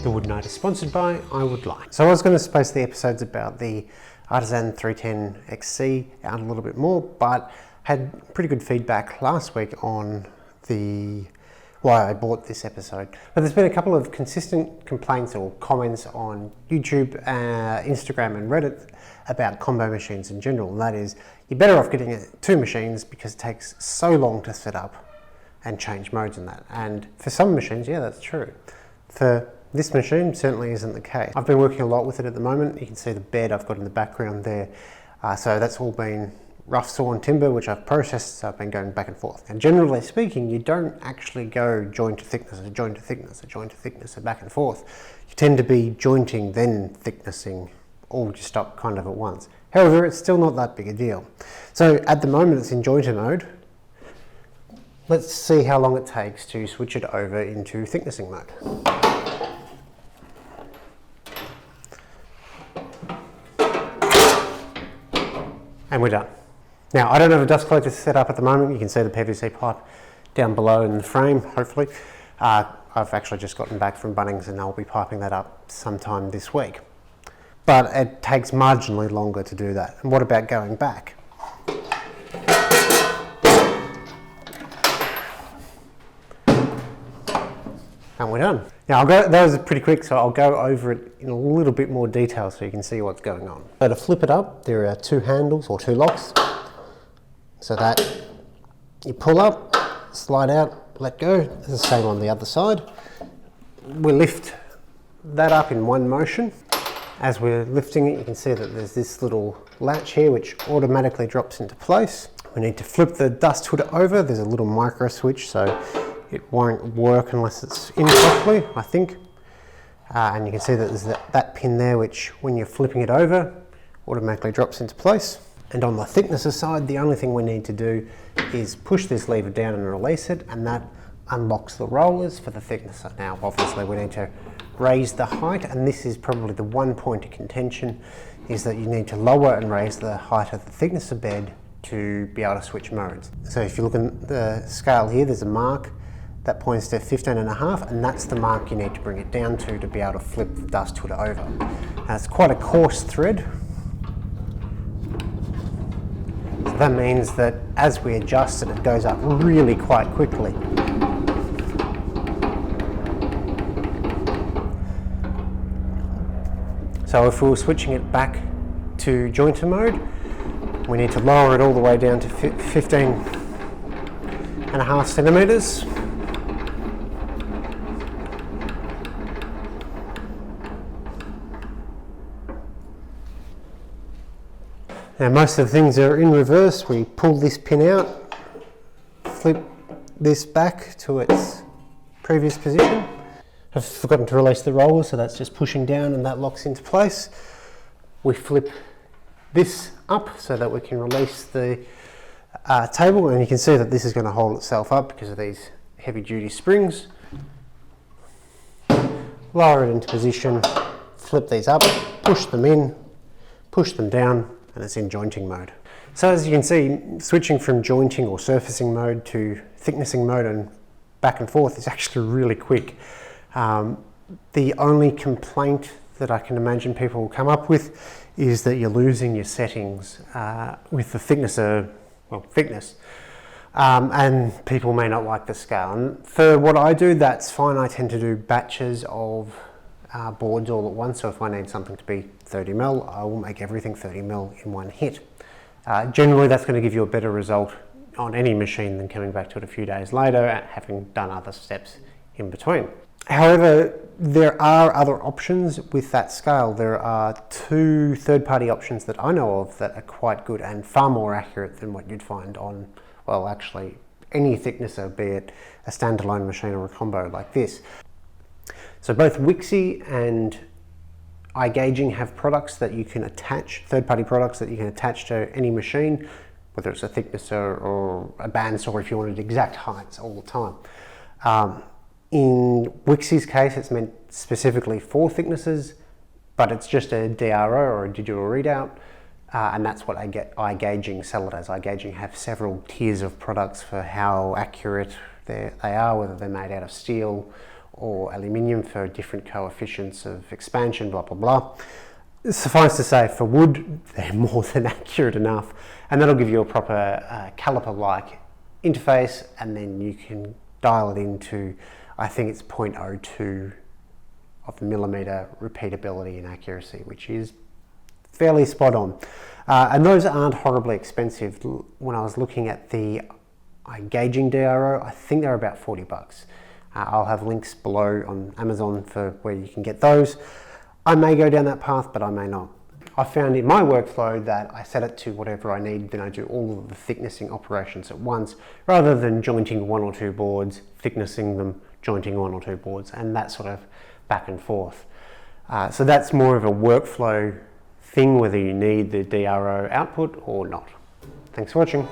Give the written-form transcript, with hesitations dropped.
The Wood Night is sponsored by I Would Like. So I was going to space the episodes about the Artisan 310 XC out a little bit more, but had pretty good feedback last week on why I bought this episode. But there's been a couple of consistent complaints or comments on YouTube, Instagram and Reddit about combo machines in general, and that is you're better off getting two machines because it takes so long to set up and change modes in that. And for some machines, yeah, that's true. For this machine, certainly isn't the case. I've been working a lot with it at the moment. You can see the bed I've got in the background there. So that's all been rough sawn timber, which I've processed, so I've been going back and forth. And generally speaking, you don't actually go joint to thickness, a joint to thickness, a joint to thickness, and back and forth. You tend to be jointing, then thicknessing, all just up kind of at once. However, it's still not that big a deal. So at the moment, it's in jointer mode. Let's see how long it takes to switch it over into thicknessing mode. And we're done. Now, I don't have a dust collector set up at the moment. You can see the PVC pipe down below in the frame, hopefully. I've actually just gotten back from Bunnings and I'll be piping that up sometime this week. But it takes marginally longer to do that. And what about going back? And we're done. Now, that was pretty quick, so I'll go over it in a little bit more detail so you can see what's going on. So to flip it up, there are two handles or two locks. So that you pull up, slide out, let go. It's the same on the other side. We lift that up in one motion. As we're lifting it, you can see that there's this little latch here which automatically drops into place. We need to flip the dust hood over. There's a little micro switch, so it won't work unless it's in properly, I think. And you can see that there's that pin there, which when you're flipping it over, automatically drops into place. And on the thicknesser side, the only thing we need to do is push this lever down and release it, and that unlocks the rollers for the thicknesser. Now, obviously we need to raise the height, and this is probably the one point of contention, is that you need to lower and raise the height of the thicknesser bed to be able to switch modes. So if you look at the scale here, there's a mark that points to 15.5, and that's the mark you need to bring it down to be able to flip the dust hood over. Now, it's quite a coarse thread. So that means that as we adjust it, it goes up really quite quickly. So if we were switching it back to jointer mode, we need to lower it all the way down to 15.5 centimeters. Now, most of the things are in reverse. We pull this pin out, flip this back to its previous position. I've forgotten to release the roller, so that's just pushing down and that locks into place. We flip this up so that we can release the table, and you can see that this is going to hold itself up because of these heavy duty springs. Lower it into position, flip these up, push them in, push them down, and it's in jointing mode. So as you can see, switching from jointing or surfacing mode to thicknessing mode and back and forth is actually really quick. The only complaint that I can imagine people will come up with is that you're losing your settings with the thicknesser, well, thickness. And people may not like the scale. And for what I do, that's fine. I tend to do batches of boards all at once, so if I need something to be 30mm, I will make everything 30mm in one hit. Generally, that's going to give you a better result on any machine than coming back to it a few days later and having done other steps in between. However, there are other options with that scale. There are two third-party options that I know of that are quite good and far more accurate than what you'd find on, well, actually any thicknesser, be it a standalone machine or a combo like this. So both Wixey and iGaging have products that you can attach, third-party products that you can attach to any machine, whether it's a thicknesser or a bandsaw if you wanted exact heights all the time. In Wixey's case, it's meant specifically for thicknesses, but it's just a DRO or a digital readout, and that's what iGaging sell it as. iGaging have several tiers of products for how accurate they are, whether they're made out of steel or aluminium for different coefficients of expansion, blah, blah, blah. Suffice to say, for wood, they're more than accurate enough, and that'll give you a proper caliper-like interface, and then you can dial it into, I think it's 0.02 of millimeter repeatability and accuracy, which is fairly spot on. And those aren't horribly expensive. When I was looking at the iGaging DRO, I think they're about 40 bucks. I'll have links below on Amazon for where you can get those. I may go down that path, but I may not. I found in my workflow that I set it to whatever I need, then I do all of the thicknessing operations at once, rather than jointing one or two boards, thicknessing them, jointing one or two boards, and that sort of back and forth. So that's more of a workflow thing, whether you need the DRO output or not. Thanks for watching.